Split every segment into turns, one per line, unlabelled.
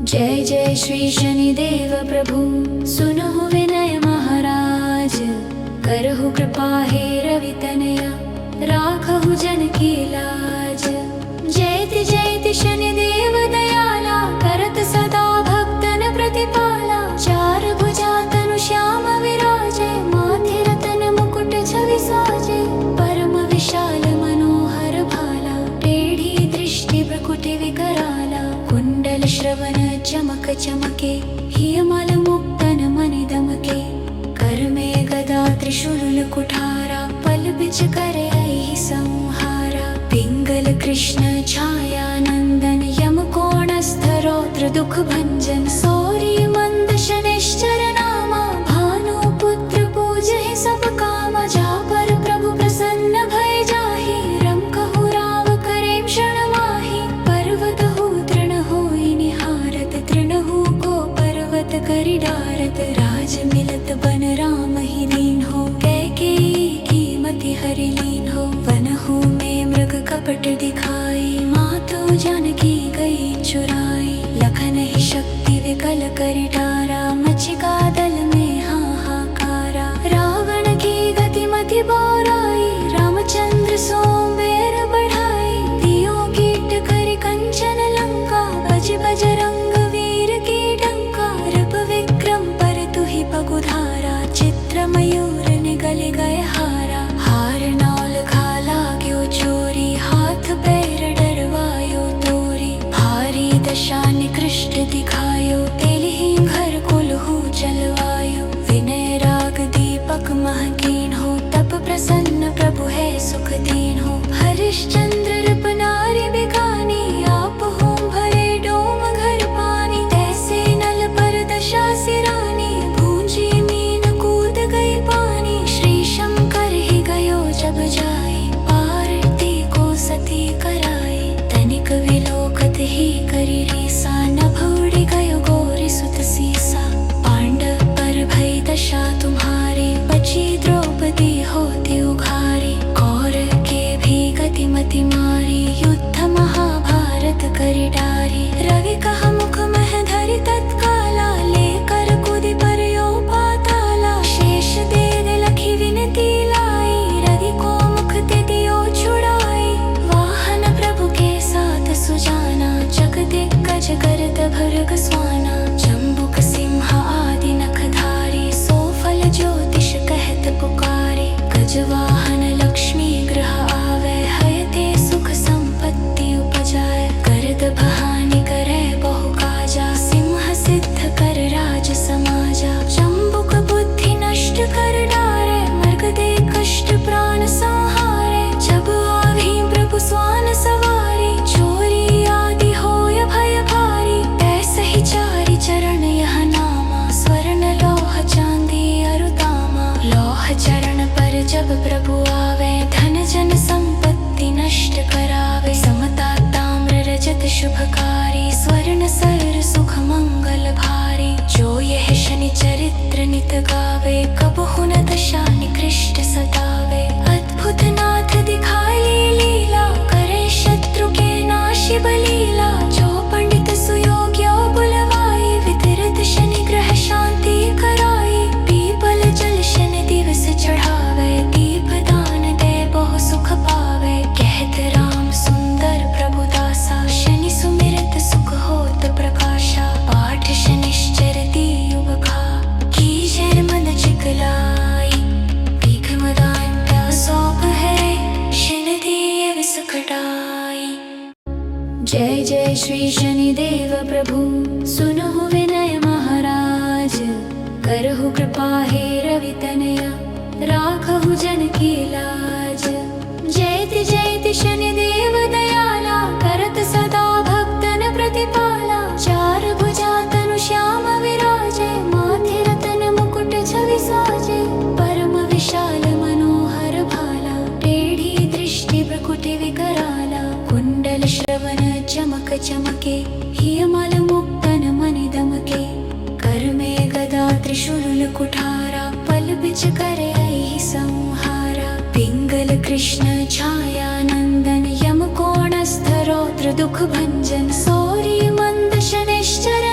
जय जय श्री शनिदेव प्रभु सुनहु विनय महाराज। करहु कृपा हे रवि तनया राखहु जन की लाज। जयति जयति शनिदेव दयाला करत सदा भक्तन प्रतिपाला। चार भुजा तनु श्याम विराजे माथे रतन मुकुट छवि साजे। परम विशाल मनोहर भाला टेढ़ी दृष्टि भ्रुकुटि विकराला। कुंडल श्रवण चमक चमके हियमल मुक्तन मनि दमके। कर में गदा त्रिशूल कुठारा पल बिच करे ऐहि संहारा। पिंगल कृष्ण छाया नंदन यम कोणस्थ रौद्र दुख भंजन। सौरी मंद शनिश्चर नामा भानु पुत्र पूजहि सब कामा। जा पर प्रभु प्रसन्न भय जाहि रम कहु राव करे क्षण माहि। पर्वत हो तृण होई निहारत तृणहु को पर्वत करि डारत। राज मिलत बन राम ही दीन हो कैकेयी की मति हरि लीन हो। वनहु में मृग कपट दिखाई मातो जानकी गई चुराई। लखन ही शक्ति विकल करि डारा मचिका दल में हाहाकारा। रावण की गति मति बोराई रामचंद्र सोमबेर बढ़ाई। दियो कीट करि कंचन लंका बज बजरंग वीर की डंका। रब विक्रम पर तुहि पगुधारा चित्र मयूर निगल गए हारा। हार नौल खाला क्यों चोरी हाथ पैर डरवायो तोरी। भारी दशा निकृष्ट दिखायो तेलिहि घर कुलहु जलवायो। विनय राग दीपक महकीन हो तप प्रसन्न प्रभु है सुख दीन हो। हरिश्चंद्र नृप नारी बिकानी आप हो भरे डोम घर पानी। तैसे नल पर दशा सिरानी भूंजी मीन कूद गई पानी। श्री शंकर ही गयो जब जाई पार्वती को सती कराई। तनिक विलोकत ही करी रीसा नभ उड़ि गयो गौरी सुत सीसा। पांडव पर भई दशा तुम्हारी बची द्रौपदी होती उघारी। कौरव के भी गति मति मारी युद्ध महाभारत करि डारी। रवि कहा मुख मह धरि तत्काला लेकर कूदि पर्यो पाताला। शेष दे दे लखी विनती लाई रवि को मुख ते दियो छुड़ाई। वाहन प्रभु के साथ सुजाना जग दिग्गज करत भर्ग स्वाना। जम्बुक सिंह आदि नखधारी सो फल ज्योतिष कहत पुकारी। गजवाहन लक्ष्मी गृह आवे हयते सुख संपत्ति उपजाय। करत बहानी करे बहु काजा सिंह सिद्ध कर राज समाजा। जम्बुक बुद्धि नष्ट कर डारे मृग दे कष्ट प्राण संहारे। जब आवी प्रभु स्वान सवारी चोरी आदि होय भय भारी। तैसे ही चारि चरण यह नामा स्वर्ण लोह चांदी अरुतामा। लोह चरण पर जब प्रभु आवे धन जन संपत्ति नष्ट करावे। समता ताम्र रजत शुभकारी स्वर्ण सर सुख मंगल भारी। जो यह शनि चरित्र नित गावे कबहु न दशा निकृष्ट सतावे। अद्भुत नाथ दिखाई लीला करे शत्रु के नाशि बलीला। जो पंडित सुयोग्य बुलवाई वितरत शनि ग्रह शांति कराई। पीपल जल शनि दिवस चढ़ावे दीप दान दे बहु सुख पावे। कहत राम सुंदर प्रभु दासा शनि सुमिरत सुख होत प्रकाशा। पाठ शनिश्चर दियो बखा कीजर मन चिकलाई। भीख मदान्ता सौंप है शनि दिए विसकटाई। जय जय श्री शनिदेव प्रभु सुनहु विनय महाराज। करहु कृपा हे रवि तनया राखहु जन की लाज। जयति जयति शनिदेव दयाला करत सदा भक्तन प्रतिपाला। चार भुजा तनु श्याम विराजे माथे रतन मुकुट छवि साजे। परम विशाल मनोहर भाला टेढ़ी दृष्टि भ्रुकुटि विकराला। कुंडल श्रवण चमक चमके हियमल मुक्तन मनि दमके। कर में गदा त्रिशूल कुठारा पल बिच करे ऐहि संहारा। पिंगल कृष्ण छाया नंदन यम कोणस्थ रौद्र दुख भंजन। सौरी मंद शनिश्चर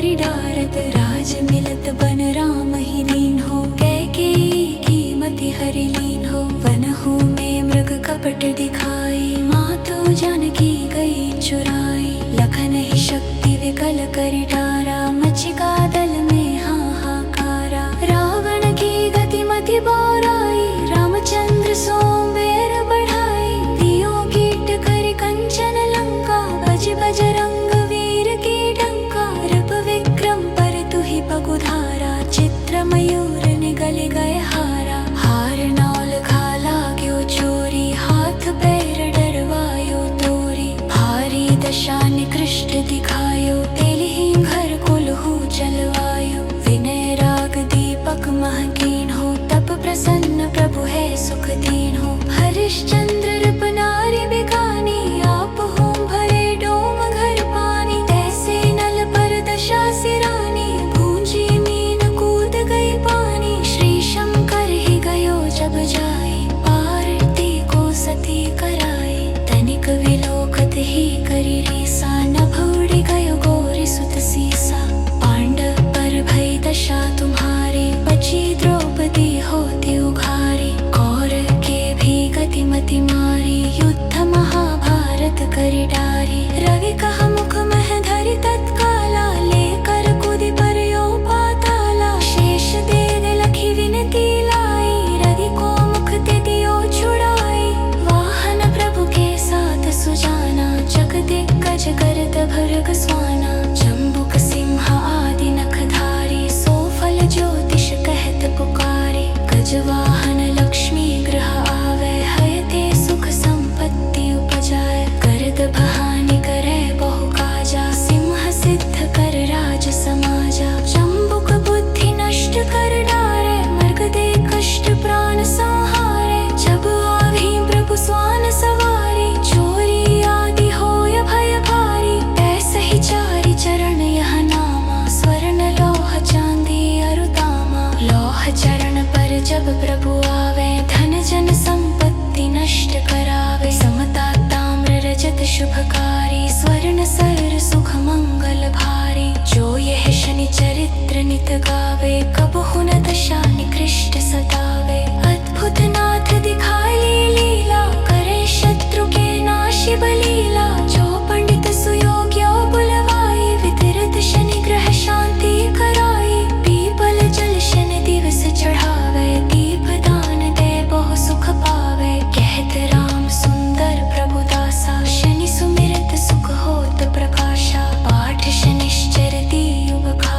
करि डारत, राज मिलत बन राम ही दीन हो। कैकेयी की मति हरि लीन हो, वनहु में मृग कपट दिखाई, मातो जानकी गई चुराई। लखन ही शक्ति विकल करि डारा, मचिका दल में हाहाकारा। रावण की गति मति बोराई, रामचंद्र सोमबेर बढ़ाई। दियो कीट करि कंचन लंका, बज बजरंग वीर की डंका। रब विक्रम पर तुहि पगुधारा, चित्र मयूर निगल गए हारा। हार नौल खा लाग्यो चोरी, हाथ पैर डरवायो तोरी। भारी दशा निकृष्ट दिखायो, तेलिहि घर कुलहु जलवायो। विनय राग दीपक महकीन हो, तप प्रसन्न प्रभु है सुख दीन हो। हरिश्चंद्र नृप नारी बिकानी, आप होम भरे डोम घर पानी। तैसे नल पर दशा सिरानी, गूंजी मीन कूद गई पानी। श्री शंकर ही गयो जब जाए, पार्वती को सती कराए। तनिक विलोकत ही करि रीसा, नभ उड़ि गयो गौरी सुत सीसा। पांडव पर भई दशा तुम्हारी, बची द्रौपदी होती उघारी। कौरव के भी गति मति मारी, युद्ध महाभारत करि डारी। रवि कहा मुख मह धरि तत्काला, लेकर कूदि पर्यो पाताला। शेष दे लखी विनती लाई, रवि को मुख ते दियो छुड़ाई। वाहन प्रभु के साथ सुजाना, जग दिग्गज करत भर्ग स्वाना। जम्बुक सिंह आदि नखधारी, सो फल ज्योतिष कहत पुकारे। गजवाहन लक्ष्मी गृह आवे, हयते सुख संपत्ति उपजाए। करत बहानी करे बहु काजा, सिंह सिद्ध कर राज समाजा। जम्बुक बुद्धि नष्ट कर डारे, मर्ग दे कष्ट प्राण संहारे। जब आवी प्रभु स्वान सवारी, चोरी आदि होय भय भारी। ऐसे ही चारि चरण यह नामा, स्वर्ण लौह चांदी अरुतामा। लौह चरण पर जब प्रभु आवे, धन जन संपत्ति नष्ट करावे। समता ताम्र रजत शुभकारी, स्वर्ण सर सुख मंगल भारी। जो यह शनि चरित्र नित गावे, कबहु न दशा निकृष्ट सतावे। अद्भुत नाथ दिखाई लीला, करे शत्रु के नाशि बलीला। जो पंडित सुयोग्य बुलवाई, वितरत शनि ग्रह शांति कराई। पीपल जल शनि दिवस चढ़ावे, दीप दान दे बहु सुख पावे। कहत राम सुंदर प्रभु दासा, शनि सुमिरत सुख होत प्रकाशा। पाठ शनिश्चर दियो बखा,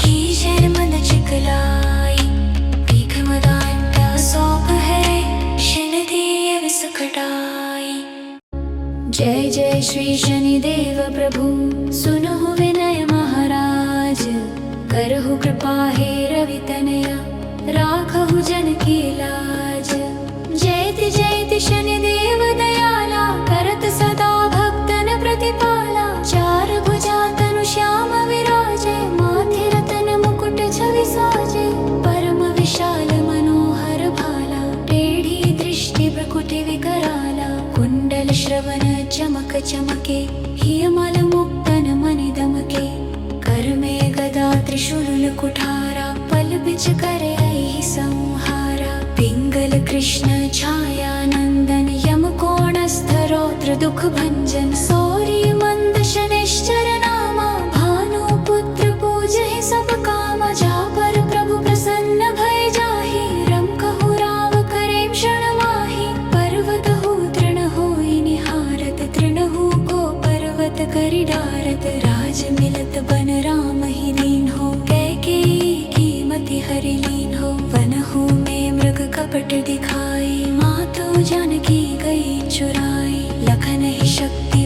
कीजर मन चिकलाई। भीख मदान्ता सौंप है, शनि दिए विष कटाई। जय जय श्री शनिदेव प्रभु, सुनहु विनय महाराज। करहु कृपा हे रवि तनया, राखहु जन की लाज। जयति जयति शनिदेव दयाला, करत सदा भक्तन प्रतिपाला। चार भुजा तनु श्याम विराजे, माथे रतन मुकुट छवि साजे। परम विशाल मनोहर भाला, टेढ़ी दृष्टि भ्रुकुटि विकराला। कुंडल श्रवण चमक चमके, हियमल मुक्तन मनि दमके। कर में गदा त्रिशूल कुठारा, पल बिच करे ऐहि संहारा। पिंगल कृष्ण छाया नंदन, यम कोणस्थ रौद्र दुख भंजन। सौरी मंद शनिश्चर नामा, भानु पुत्र पूजहि सब कामा। जा पर प्रभु प्रसन्न भय जाहि, रम कहु राव करेम क्षण माहि। पर्वत हु तृण होई निहारत, तृणहु को पर्वत करि डारत। राज मिलत बन राम ही दीन हो, कैकेयी की मति हरि लीन हो। वनहु में मृग कपट दिखाई, मातो जानकी गई चुराई। लखन ही शक्ति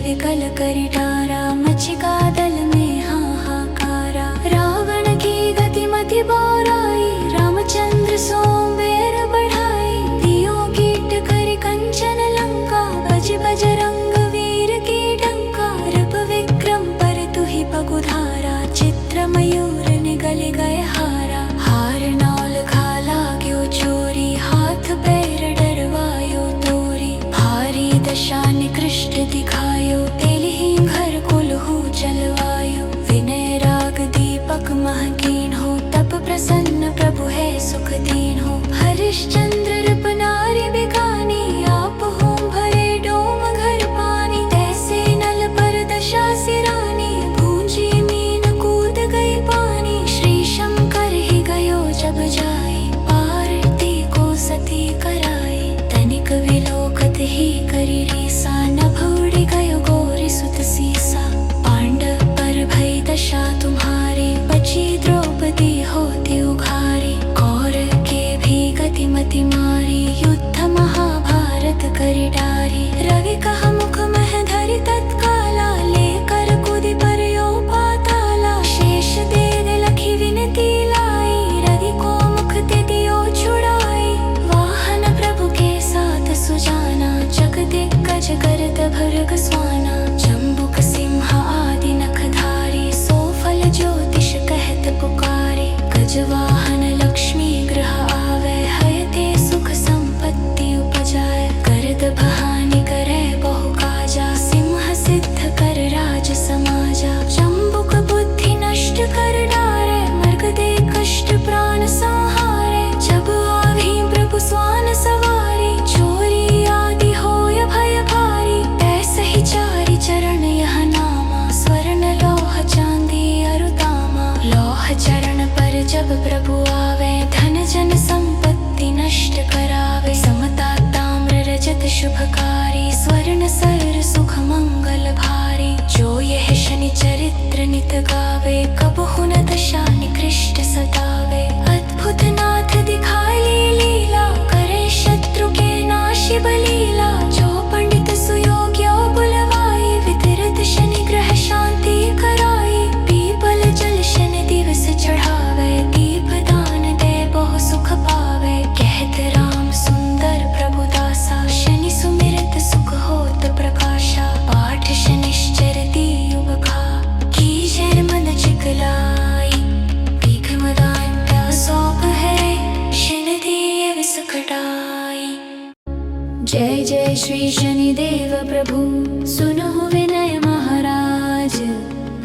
हरिश्चंद्र रपनारी बिकानी, आप होम भरे डोम घर पानी, तैसे नल पर दशा सिरानी, भूंजी मीन कूद गई पानी, श्री शंकर ही गयो जब जाए, पार्वती को सती कराए, तनिक विलोकत ही करी रीसा, नभ उड़ी गयो गौरी सुत सीसा, पांडव पर भई दशा तुम्हारी, बची द्रौपदी होती उघारी, कौरव के भी गतिमति मारी, युद्ध महाभारत करी डारी, रवि कहा मुख मह धरि तत्काला, लेकर कूदि परयो पाताला, शेष दे लखी विनती लाई, रवि को मुख ते दियो छुड़ाई, वाहन प्रभु के साथ सुजाना, जग दिग्गज करत भर्ग स्वाना, जम्बुक सिंह आदि नखधारी, सोफल ज्योतिष कहत पुकारे, गजवाहन लक्ष्मी गृह आवे, हयते सुख संपत्ति उपजाए, करत बहानी करे बहु काजा, सिंह सिद्ध कर राज समाजा, जम्बुक बुद्धि नष्ट कर डारे, मर्ग दे कष्ट प्राण संहारे, जब आवी प्रभु स्वान सवारी, चोरी आदि होय भय भारी, ऐसे ही चारि चरण यह नामा, स्वर्ण लौह चांदी अरुतामा, लौह चरण पर जब प्रभु आवे, धन जन संपत्ति नष्ट करावे, समता ताम्र रजत शुभकारी, स्वर्ण सर सुख मंगल भारी, जो यह शनि चरित्र नित गावे, कबहु न दशा निकृष्ट सतावे, अद्भुत नाथ दिखाई लीला, करे शत्रु के नाशि बलीला, जो पंडित सुयोग्यो बुलवाई, वितरत शनि ग्रह शांति कराई, पीपल जल शनि दिवस चढ़ावे, दीप दान दे बहु सुख पावे, कहत राम सुंदर प्रभु दासा, शनि सुमिरत सुख होत प्रकाशा, पाठ शनिश्चर दीयुग खा, कीजर मन चिकलाई, भीख मदान्त सौंप है, शन दिए विस कटाई। जय जय श्री शनिदेव प्रभु, सुनहु विनय महाराज,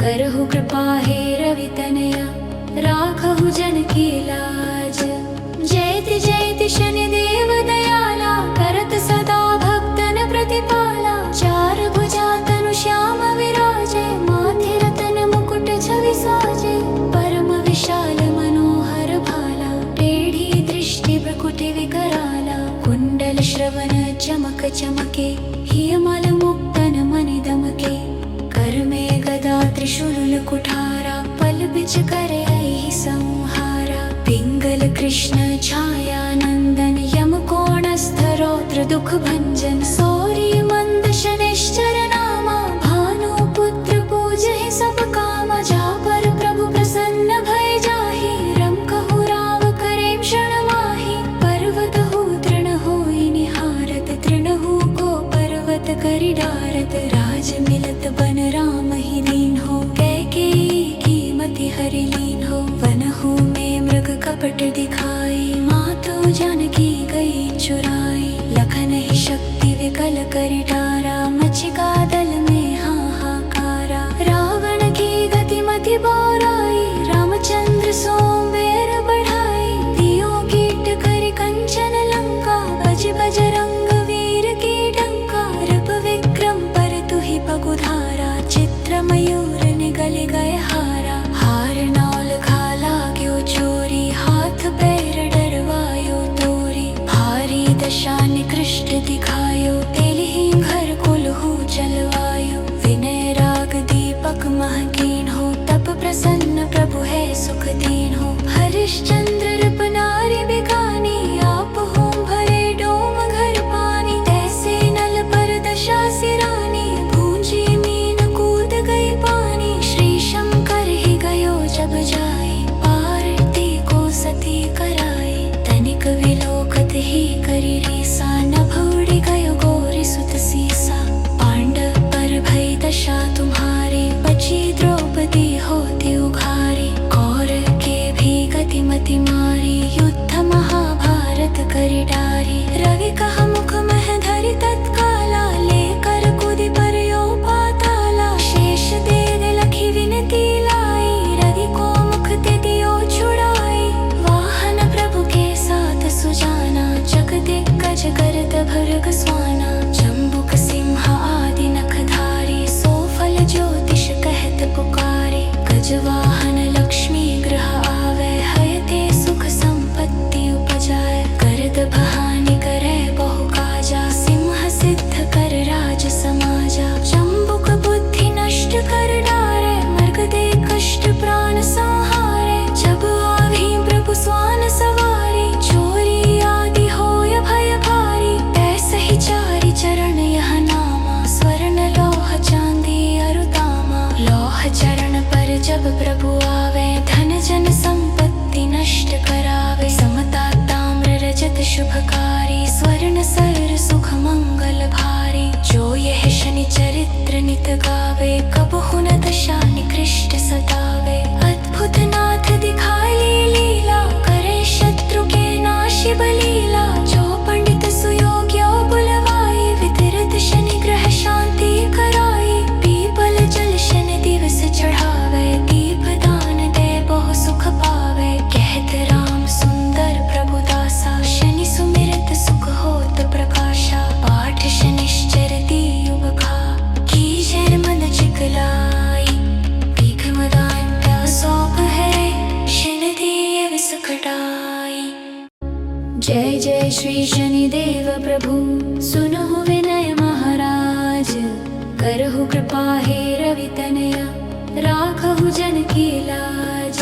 करहु कृपा हे रवि तनया, राखहु जन की लाज, जयति जयति शनिदेव दयाला, करत सदा भक्तन प्रतिपाला, चार भुजा तनु श्याम विराजे, माथे रतन मुकुट छवि साजे, परम विशाल मनोहर भाला, टेढ़ी दृष्टि भ्रुकुटि विकराला, कुंडल श्रवण चमक चमके, हियमल मुक्तन मनि दमके, कर में गदा त्रिशूल कुठारा, पल बिच करे ऐहि संहारा, पिंगल कृष्ण छाया नंदन, यम कोणस्थ रौद्र दुख भंजन, सौरी मंद शनिश्चर नामा, भानु पुत्र पूजहि सब कामा, जा पर प्रभु प्रसन्न भय जाहि, रम कहु राव करेम क्षण माहि, पर्वत हु तृण होई निहारत, तृणहु को पर्वत करि डारत, राज मिलत बन राम ही दीन हो, कैकेयी की मति हरि लीन हो, वनहु में मृग कपट दिखाई, मातो जानकी गई चुराई, लखन ही शक्ति विकल करि डारा, मचिका दल में हाहाकारा, रावण की गति मति बोराई, रामचंद्र सोमबेर बढ़ाई, दियो कीट करि कंचन लंका, बज बजरंग वीर की डंका, रब विक्रम पर तुहि पगुधारा, चित्र मयूर निगल गए हारा, हार नौल खाला ग्यो चोरी, हाथ पैर डरवायो तोरी, भारी दशा निकृष्ट दिखायो, तेलहि घर कुलहु चलवायो, विनय राग दीपक महकीन हो, तप प्रसन्न प्रभु है सुख दीन हो, हरिश्चंद्र रपनारी बिकानी, आप होम भरे डोम घर पानी, तैसे नल पर दशा सिरानी, भूंजी मीन कूद गई पानी, श्री शंकर ही गयो जब जाए, पार्वती को सती कराए, तनिक विलोकत ही करी रीसा, नभ उड़ी गयो गौरी सुत सीसा, पांडव पर भई दशा तुम्हारी, बची द्रौपदी होती उघारी, कौरव के भी गतिमति मारी, युद्ध महाभारत करी डारी, रवि कहा मुख मह धरि तत्काला, लेकर कूदि परयो पाताला, शेष दे लखी विनती लाई, रवि को मुख ते दियो छुड़ाई, वाहन प्रभु के साथ सुजाना, जय जय श्री शनिदेव प्रभु सुनहु विनय महाराज। करहु कृपा हे रवि तनया राखहु जन की लाज।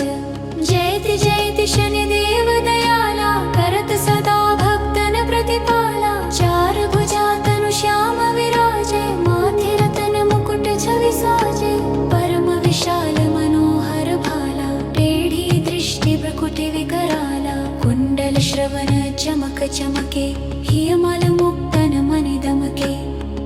जयति जयति शनिदेव दयाला करत सदा भक्तन प्रतिपाला। चार भुजा तनु श्याम विराजे माथे रतन मुकुट छवि साजे। परम विशाल मनोहर भाला टेढ़ी दृष्टि भ्रुकुटि विकराला। कुंडल श्रवण चमक चमके हियमल मुक्तन मनि दमके।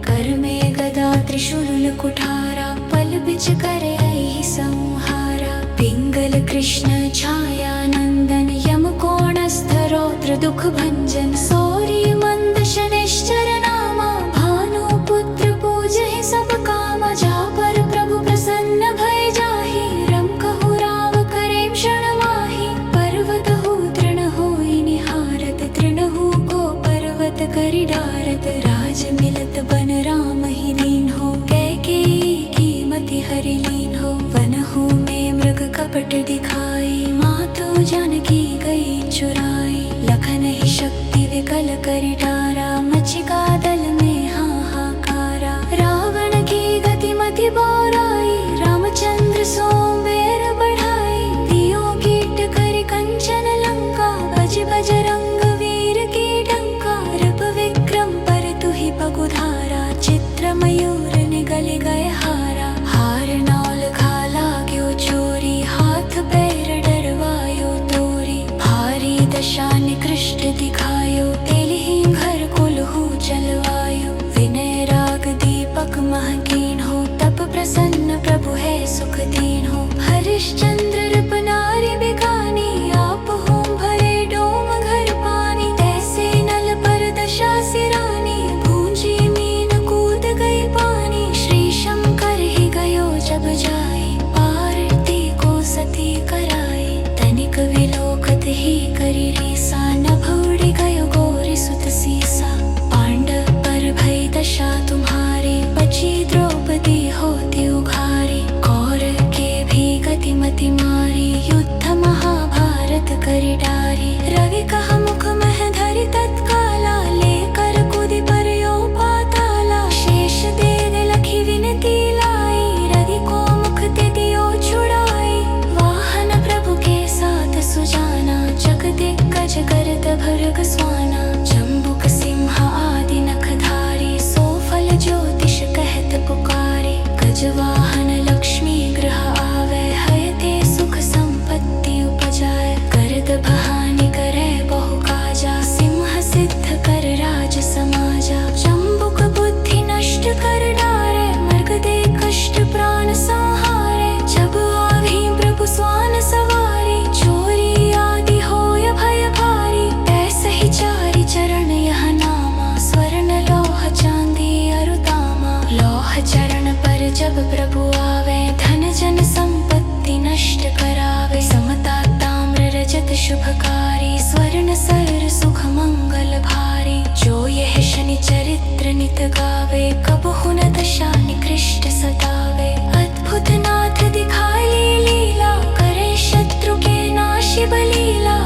कर में गदा त्रिशूल कुठारा पल बिच करे ऐहि संहारा। पिंगल कृष्ण छाया नंदन यम कोणस्थ रौद्र दुख भंजन। सौरी मंद शनिश्चर नामा भानु पुत्र पूजहि सब कामा। जा पर प्रभु प्रसन्न भय जाहि रम कहु राव करे क्षण माहि। पर्वत हो तृण होई निहारत तृणहु को पर्वत करि डारत। राज मिलत बन राम ही दीन हो कैकेयी की मति हरि लीन हो। वनहु में मृग कपट दिखाई मातो जानकी गई चुराई। लखन ही शक्ति विकल करि डारा मचिका दल में हाहाकारा। रावण की गति मति बोराई रामचंद्र सोमबेर बढ़ाई। दियो कीट करि कंचन लंका बज बजरंग वीर की डंका। रब विक्रम पर तुहि पगुधारा चित्र मयूर निगल गए हारा। हार नौल खाला क्यों चोरी हाथ पैर डरवायो तोरी। भारी दशा निकृष्ट दिखायो तेलिहि घर कुलहु चलवायो। विनय राग दीपक महकीन हो तप प्रसन्न प्रभु है सुख दीन हो। हरिश्चंद्र नृप नारी बिकानी आप होम भरे डोम घर पानी। तैसे नल पर दशा सिरानी भूंजी मीन कूद गई पानी। श्री शंकर ही गयो जब जाए पार्वती को सती कराए। तनिक विलोकत ही करि रीसा नभ उड़ि गयो गौरी सुत सीसा। पांडव पर भई दशा तुम्हारी बची द्रौपदी होती उघारी। कौरव के भी गति मति मारी युद्ध महाभारत करि डारी। रवि कहा मुख मह धरि तत्काला लेकर कूदि पर्यो पाताला। शेष दे लखी विनती लाई रवि को मुख ते दियो छुड़ाई। वाहन प्रभु के साथ सुजाना जग दिग्गज करत भर्ग स्वाना। जम्बुक सिंह आदि नखधारी सो फल ज्योतिष कहत पुकारे। गजवाहन लक्ष्मी गृह आवे हयते सुख संपत्ति उपजाए। करत बहानी करे बहु काजा सिंह सिद्ध कर राज समाजा। जम्बुक बुद्धि नष्ट कर डारे मर्ग दे कष्ट प्राण संहारे। जब आवी प्रभु स्वान सवारी चोरी आदि होय भय भारी। ऐसे ही चारि चरण यह नामा स्वर्ण लौह चांदी अरुतामा। लौह चरण पर जब प्रभु आवे धन जन संपत्ति नष्ट करावे। समता ताम्र रजत शुभकारी स्वर्ण सर सुख मंगल भारी। जो यह शनि चरित्र नित गावे कबहु न दशा निकृष्ट सतावे। अद्भुत नाथ दिखाई लीला करे शत्रु के नाश बलीला।